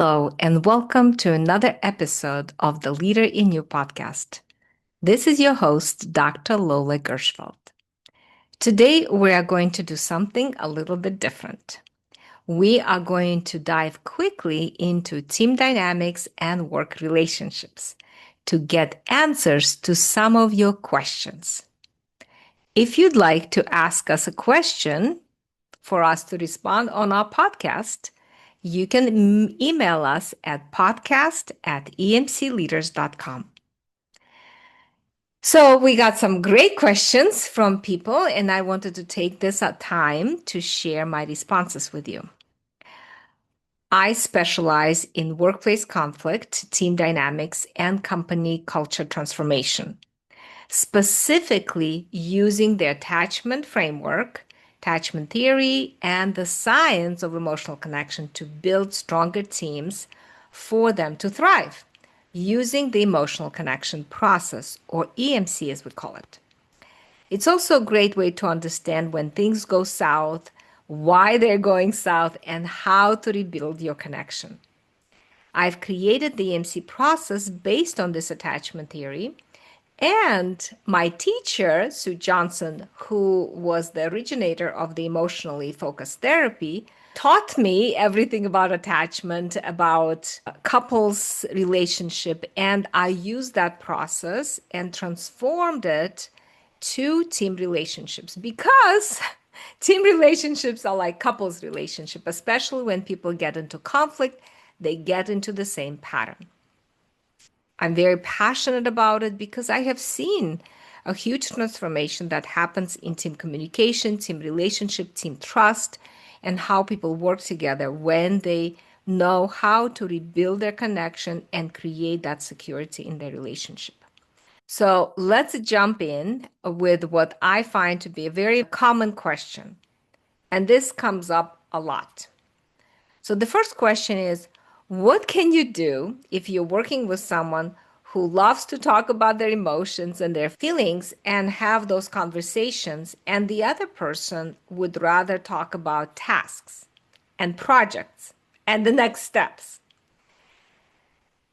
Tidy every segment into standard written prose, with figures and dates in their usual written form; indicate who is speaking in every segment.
Speaker 1: Hello, and welcome to another episode of the Leader in You podcast. This is your host, Dr. Lola Gershfeld. Today, we are going to do something a little bit different. We are going to dive quickly into team dynamics and work relationships to get answers to some of your questions. If you'd like to ask us a question for us to respond on our podcast, you can email us at podcast@emcleaders.com. So we got some great questions from people, and I wanted to take this time to share my responses with you. I specialize in workplace conflict, team dynamics, and company culture transformation, specifically using the attachment framework, attachment theory, and the science of emotional connection to build stronger teams for them to thrive, using the emotional connection process, or EMC as we call it. It's also a great way to understand when things go south, why they're going south, and how to rebuild your connection. I've created the EMC process based on this attachment theory. And my teacher, Sue Johnson, who was the originator of the emotionally focused therapy, taught me everything about attachment, about couples relationship, and I used that process and transformed it to team relationships because team relationships are like couples relationship, especially when people get into conflict, they get into the same pattern. I'm very passionate about it because I have seen a huge transformation that happens in team communication, team relationship, team trust, and how people work together when they know how to rebuild their connection and create that security in their relationship. So let's jump in with what I find to be a very common question. And this comes up a lot. So the first question is, what can you do if you're working with someone who loves to talk about their emotions and their feelings and have those conversations, and the other person would rather talk about tasks and projects and the next steps?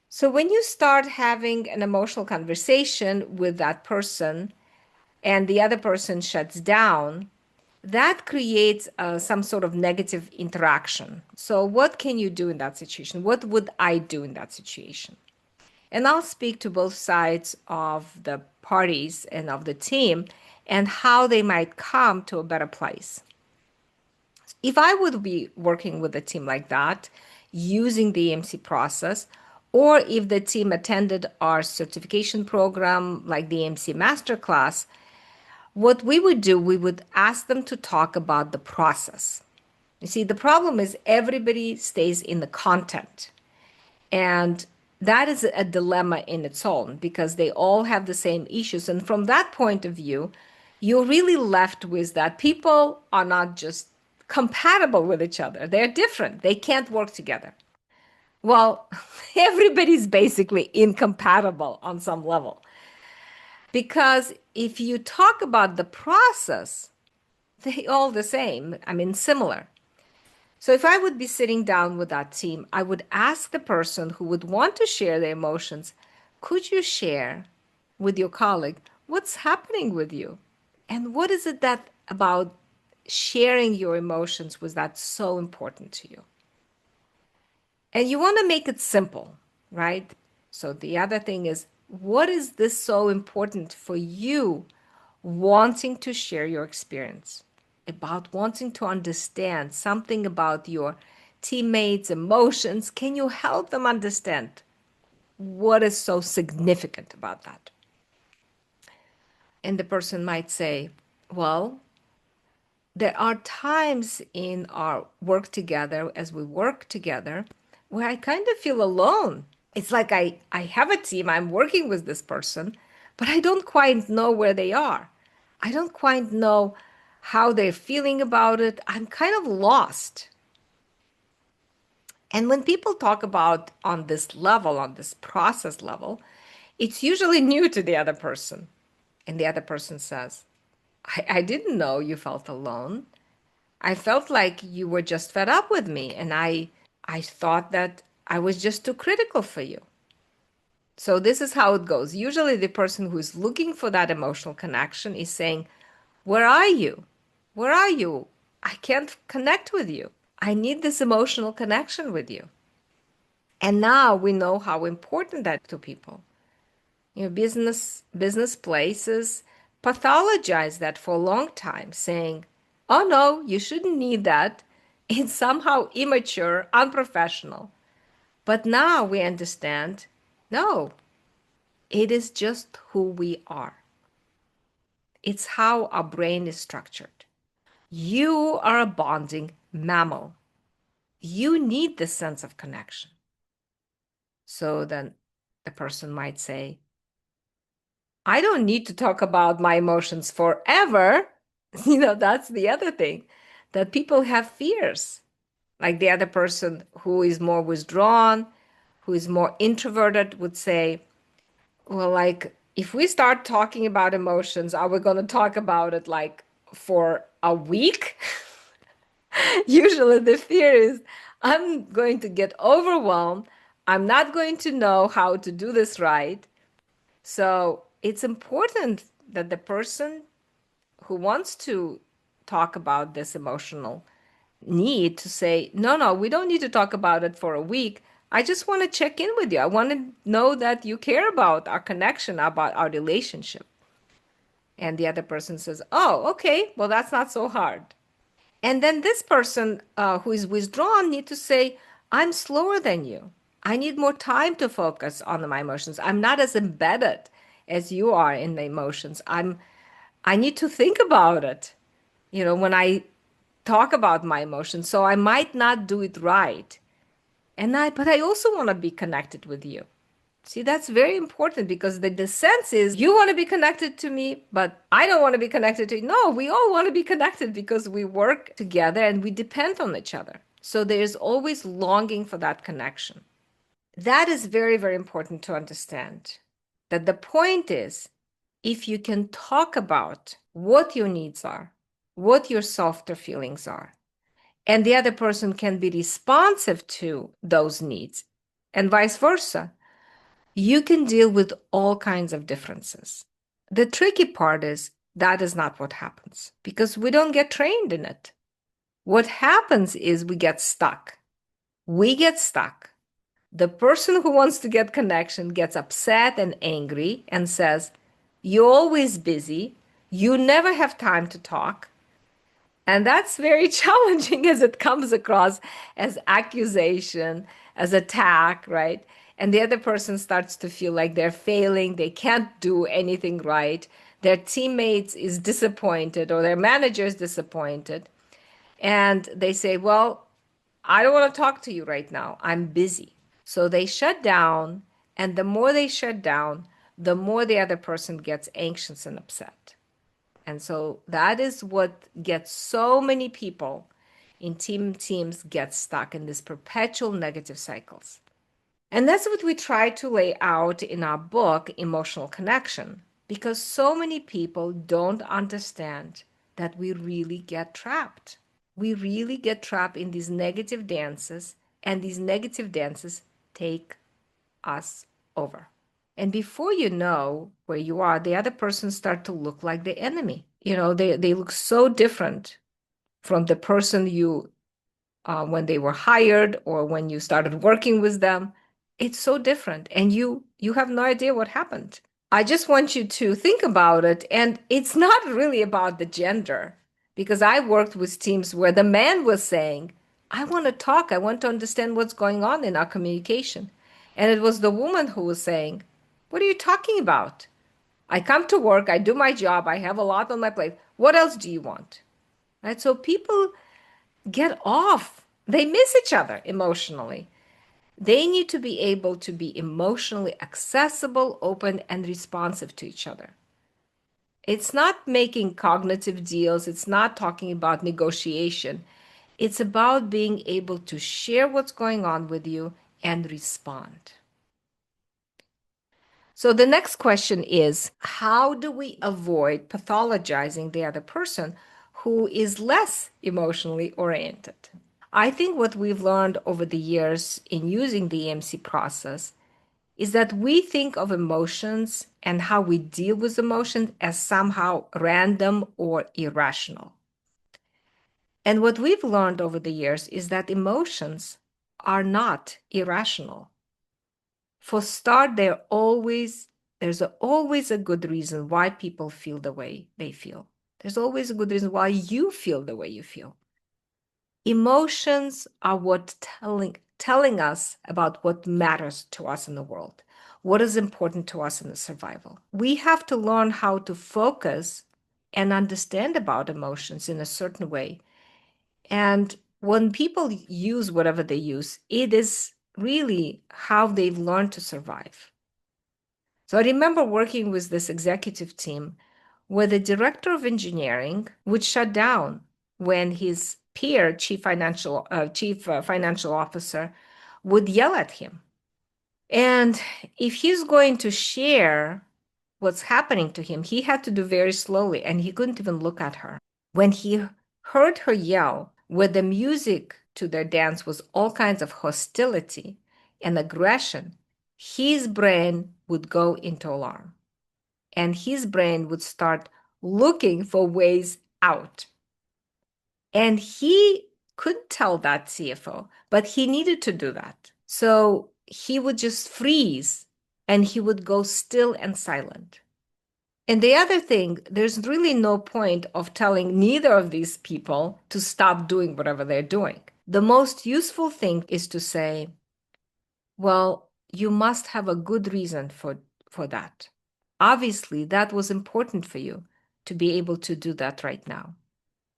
Speaker 1: So when you start having an emotional conversation with that person and the other person shuts down, that creates some sort of negative interaction. So, what can you do in that situation? What would I do in that situation? And I'll speak to both sides of the parties and of the team and how they might come to a better place. If I would be working with a team like that, using the EMC process, or if the team attended our certification program like the EMC Masterclass, what we would do, we would ask them to talk about the process. You see, the problem is everybody stays in the content. And that is a dilemma in its own because they all have the same issues. And from that point of view, you're really left with that people are not just compatible with each other, they're different. They can't work together. Well, everybody's basically incompatible on some level. Because if you talk about the process, they all the same, I mean, similar. So if I would be sitting down with that team, I would ask the person who would want to share their emotions, could you share with your colleague what's happening with you? And what is it that about sharing your emotions was that so important to you? And you want to make it simple, right? So the other thing is, what is this so important for you wanting to share your experience, about wanting to understand something about your teammates' emotions? Can you help them understand what is so significant about that? And the person might say, well, there are times in our work together, as we work together, where I kind of feel alone. It's like I have a team, I'm working with this person, but I don't quite know where they are. I don't quite know how they're feeling about it. I'm kind of lost. And when people talk about on this level, on this process level, it's usually new to the other person. And the other person says, I didn't know you felt alone. I felt like you were just fed up with me. And I thought that I was just too critical for you. So this is how it goes. Usually the person who is looking for that emotional connection is saying, where are you? Where are you? I can't connect with you. I need this emotional connection with you. And now we know how important that to people. Business places pathologize that for a long time, saying, "Oh no, you shouldn't need that. It's somehow immature, unprofessional." But now we understand, no, it is just who we are. It's how our brain is structured. You are a bonding mammal. You need this sense of connection. So then a person might say, I don't need to talk about my emotions forever. That's the other thing, that people have fears. Like the other person who is more withdrawn, who is more introverted would say, well, like, if we start talking about emotions, are we going to talk about it like for a week? Usually the fear is, I'm going to get overwhelmed. I'm not going to know how to do this right. So it's important that the person who wants to talk about this emotional need to say, no, no, we don't need to talk about it for a week. I just want to check in with you. I want to know that you care about our connection, about our relationship. And the other person says, oh, okay, well, that's not so hard. And then this person who is withdrawn need to say, I'm slower than you. I need more time to focus on my emotions. I'm not as embedded as you are in the emotions. I need to think about it, when I talk about my emotions. So I might not do it right. But I also want to be connected with you. See, that's very important because the sense is you want to be connected to me, but I don't want to be connected to you. No, we all want to be connected because we work together and we depend on each other. So there's always longing for that connection. That is very, very important to understand. That the point is, if you can talk about what your needs are, what your softer feelings are, and the other person can be responsive to those needs, and vice versa, you can deal with all kinds of differences. The tricky part is that is not what happens because we don't get trained in it. What happens is we get stuck. We get stuck. The person who wants to get connection gets upset and angry and says, you're always busy. You never have time to talk. And that's very challenging as it comes across as accusation, as attack, right? And the other person starts to feel like they're failing, they can't do anything right. Their teammates is disappointed or their manager is disappointed. And they say, well, I don't want to talk to you right now. I'm busy. So they shut down. And the more they shut down, the more the other person gets anxious and upset. And so that is what gets so many people in teams get stuck in these perpetual negative cycles. And that's what we try to lay out in our book, Emotional Connection, because so many people don't understand that we really get trapped. We really get trapped in these negative dances, and these negative dances take us over. And before you know where you are, the other person start to look like the enemy. They look so different from the person you when they were hired or when you started working with them. It's so different, and you have no idea what happened. I just want you to think about it, and it's not really about the gender, because I worked with teams where the man was saying, I want to talk, I want to understand what's going on in our communication. And it was the woman who was saying, what are you talking about? I come to work, I do my job, I have a lot on my plate. What else do you want? Right? So people get off. They miss each other emotionally. They need to be able to be emotionally accessible, open, and responsive to each other. It's not making cognitive deals, it's not talking about negotiation. It's about being able to share what's going on with you and respond. So the next question is, how do we avoid pathologizing the other person who is less emotionally oriented? I think what we've learned over the years in using the EMC process is that we think of emotions and how we deal with emotions as somehow random or irrational. And what we've learned over the years is that emotions are not irrational. For start, there's always a good reason why people feel the way they feel. There's always a good reason why you feel the way you feel. Emotions are what telling us about what matters to us in the world, what is important to us in the survival. We have to learn how to focus and understand about emotions in a certain way. And when people use whatever they use, it is really how they've learned to survive. So I remember working with this executive team where the director of engineering would shut down when his peer, chief financial officer, would yell at him. And if he's going to share what's happening to him, he had to do very slowly, and he couldn't even look at her. When he heard her yell, where the music to their dance was all kinds of hostility and aggression, his brain would go into alarm and his brain would start looking for ways out. And he couldn't tell that CFO, but he needed to do that. So he would just freeze and he would go still and silent. And the other thing, there's really no point of telling neither of these people to stop doing whatever they're doing. The most useful thing is to say, well, you must have a good reason for that. Obviously, that was important for you to be able to do that right now.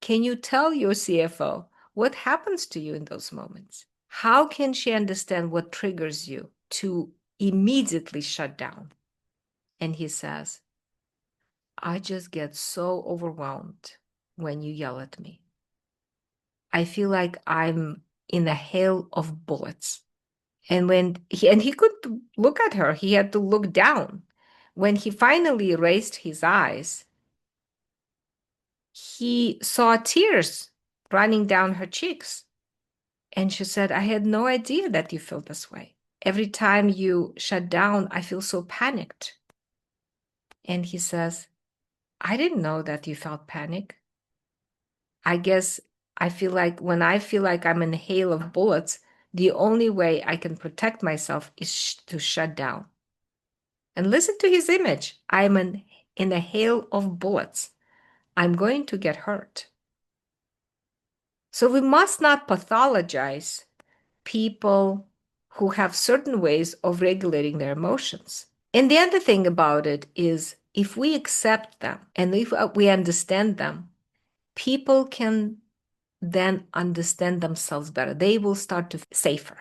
Speaker 1: Can you tell your CFO what happens to you in those moments? How can she understand what triggers you to immediately shut down? And he says, I just get so overwhelmed when you yell at me. I feel like I'm in a hail of bullets. And he couldn't look at her, he had to look down. When he finally raised his eyes, he saw tears running down her cheeks. And she said, I had no idea that you feel this way. Every time you shut down, I feel so panicked. And he says, I didn't know that you felt panic. I guess I feel like when I feel like I'm in a hail of bullets, the only way I can protect myself is to shut down. And listen to his image. I'm in a hail of bullets. I'm going to get hurt. So we must not pathologize people who have certain ways of regulating their emotions. And the other thing about it is if we accept them and if we understand them, people can then understand themselves better. They will start to feel safer.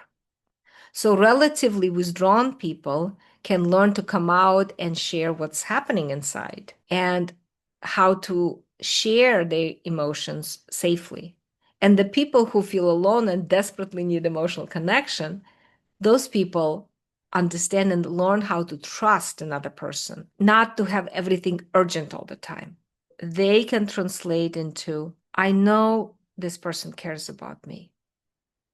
Speaker 1: So relatively withdrawn people can learn to come out and share what's happening inside and how to share their emotions safely. And the people who feel alone and desperately need emotional connection, those people understand and learn how to trust another person, not to have everything urgent all the time. They can translate into, I know this person cares about me.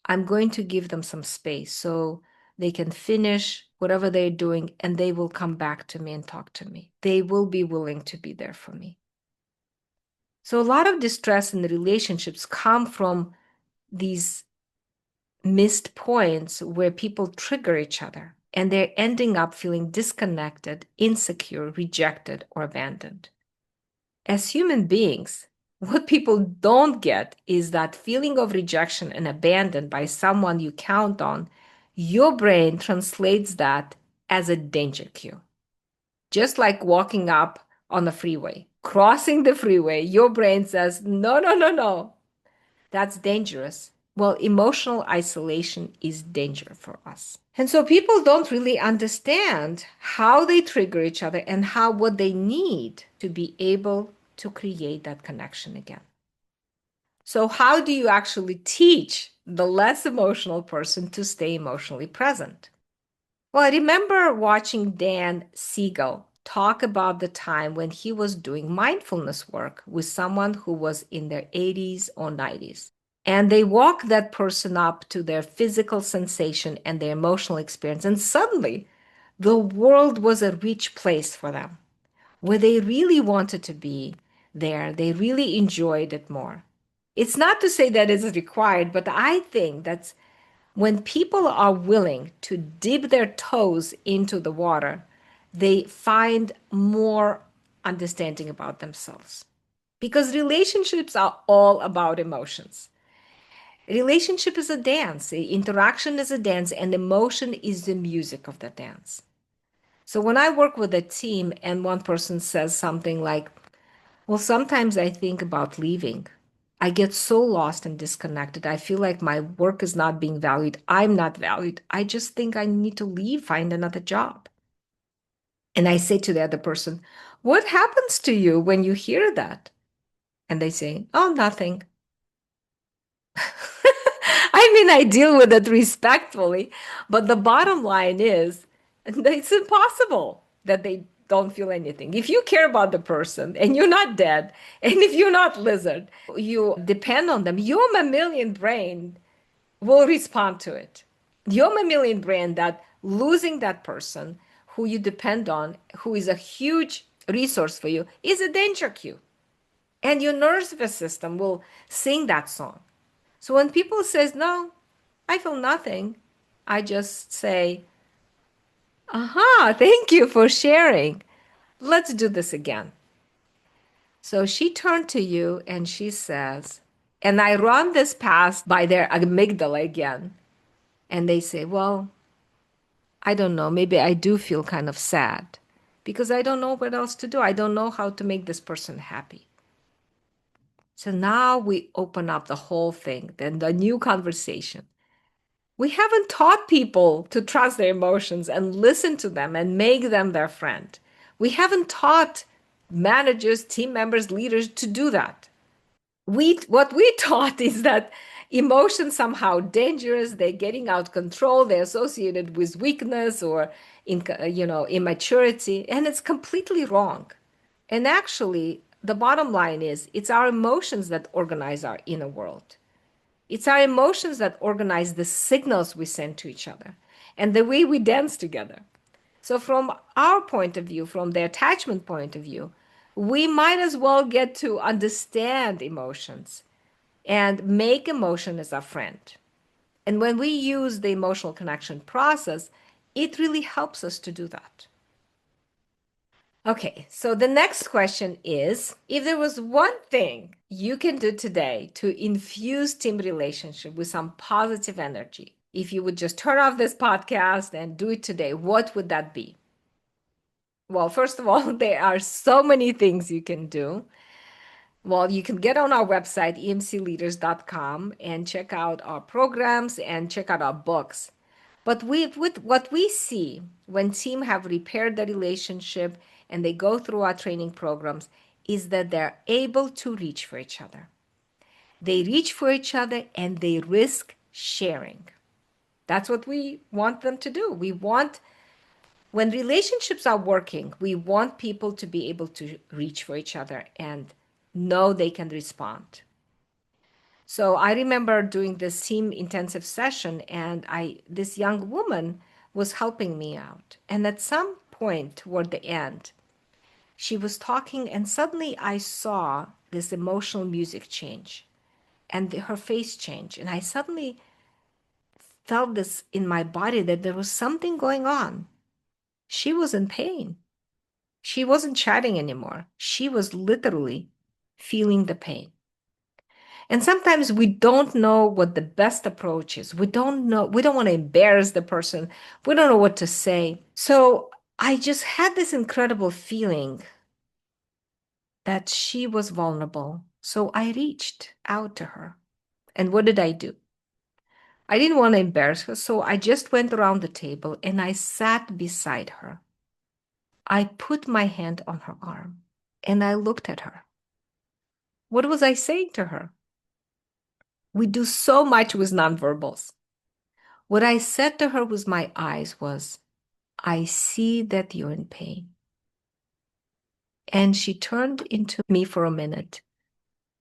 Speaker 1: I'm going to give them some space so they can finish whatever they're doing and they will come back to me and talk to me. They will be willing to be there for me. So a lot of distress in the relationships come from these missed points where people trigger each other and they're ending up feeling disconnected, insecure, rejected, or abandoned. As human beings, what people don't get is that feeling of rejection and abandoned by someone you count on, your brain translates that as a danger cue. Just like walking up on the freeway, crossing the freeway, your brain says, no, no, no, no, that's dangerous. Well, emotional isolation is danger for us. And so people don't really understand how they trigger each other and how what they need to be able to create that connection again. So how do you actually teach the less emotional person to stay emotionally present? Well, I remember watching Dan Siegel talk about the time when he was doing mindfulness work with someone who was in their 80s or 90s. And they walk that person up to their physical sensation and their emotional experience. And suddenly, the world was a rich place for them where they really wanted to be there. They really enjoyed it more. It's not to say that it's required, but I think that's when people are willing to dip their toes into the water, they find more understanding about themselves. Because relationships are all about emotions. Relationship is a dance, interaction is a dance, and emotion is the music of the dance. So when I work with a team and one person says something like, well, sometimes I think about leaving. I get so lost and disconnected. I feel like my work is not being valued. I'm not valued. I just think I need to leave, find another job. And I say to the other person, what happens to you when you hear that? And they say, oh, nothing. I mean, I deal with it respectfully, but the bottom line is it's impossible that they don't feel anything. If you care about the person and you're not dead, and if you're not lizard, you depend on them, your mammalian brain will respond to it. Your mammalian brain that losing that person who you depend on, who is a huge resource for you, is a danger cue. And your nervous system will sing that song. So when people says, no, I feel nothing, I just say, aha, thank you for sharing. Let's do this again. So she turned to you and she says, and I run this past by their amygdala again. And they say, well, I don't know, maybe I do feel kind of sad because I don't know what else to do. I don't know how to make this person happy. So now we open up the whole thing, then the new conversation. We haven't taught people to trust their emotions and listen to them and make them their friend. We haven't taught managers, team members, leaders to do that. What we taught is that emotions somehow dangerous, they're getting out of control, they're associated with weakness or immaturity, and it's completely wrong. And actually, the bottom line is it's our emotions that organize our inner world. It's our emotions that organize the signals we send to each other and the way we dance together. So, from our point of view, from the attachment point of view, we might as well get to understand emotions and make emotion as our friend. And when we use the emotional connection process, it really helps us to do that. Okay, so the next question is, if there was one thing you can do today to infuse team relationship with some positive energy, if you would just turn off this podcast and do it today, what would that be? Well, first of all, there are so many things you can do. Well, you can get on our website, emcleaders.com, and check out our programs and check out our books. But with what we see when teams have repaired the relationship and they go through our training programs is that they're able to reach for each other. They reach for each other and they risk sharing. That's what we want them to do. When relationships are working, we want people to be able to reach for each other and know they can respond. So I remember doing this team intensive session, and this young woman was helping me out. And at some point toward the end, she was talking, and suddenly I saw this emotional music change and her face change. And I suddenly felt this in my body that there was something going on. She was in pain. She wasn't chatting anymore. She was literally feeling the pain. And sometimes we don't know what the best approach is. We don't know, we don't want to embarrass the person. We don't know what to say. So I just had this incredible feeling that she was vulnerable. So I reached out to her. And what did I do? I didn't want to embarrass her. So I just went around the table and I sat beside her. I put my hand on her arm and I looked at her. What was I saying to her? We do so much with nonverbals. What I said to her with my eyes was, I see that you're in pain. And she turned into me for a minute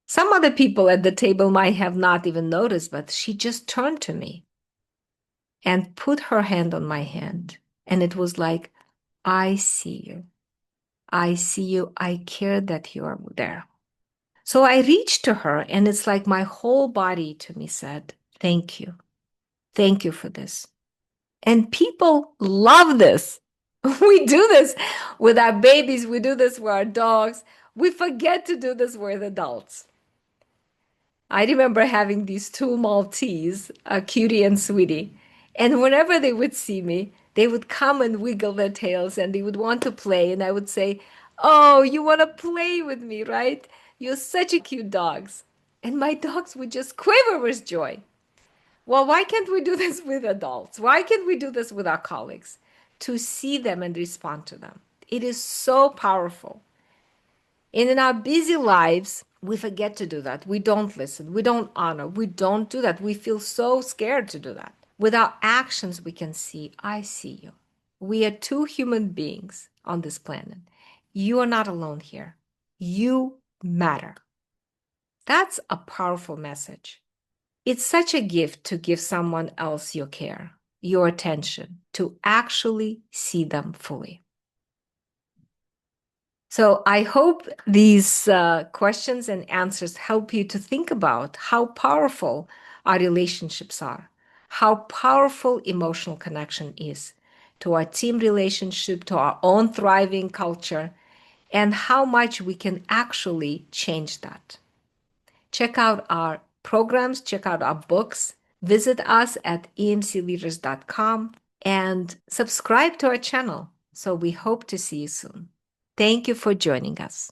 Speaker 1: Some other people at the table might have not even noticed, but she just turned to me and put her hand on my hand. And it was like, I see you. I see you. I care that you are there. So I reached to her, and it's like my whole body to me said, thank you. Thank you for this. And people love this. We do this with our babies, we do this with our dogs. We forget to do this with adults. I remember having these two Maltese, Cutie and Sweetie, and whenever they would see me, they would come and wiggle their tails and they would want to play. And I would say, oh, you want to play with me, right? You're such a cute dogs. And my dogs would just quiver with joy. Well, why can't we do this with adults? Why can't we do this with our colleagues? To see them and respond to them. It is so powerful. And in our busy lives, we forget to do that. We don't listen. We don't honor. We don't do that. We feel so scared to do that. With our actions, we can see, I see you. We are two human beings on this planet. You are not alone here. You matter. That's a powerful message. It's such a gift to give someone else your care, your attention, to actually see them fully. So I hope these questions and answers help you to think about how powerful our relationships are, how powerful emotional connection is to our team relationship, to our own thriving culture, and how much we can actually change that. Check out our programs, check out our books, visit us at emcleaders.com, and subscribe to our channel. So we hope to see you soon. Thank you for joining us.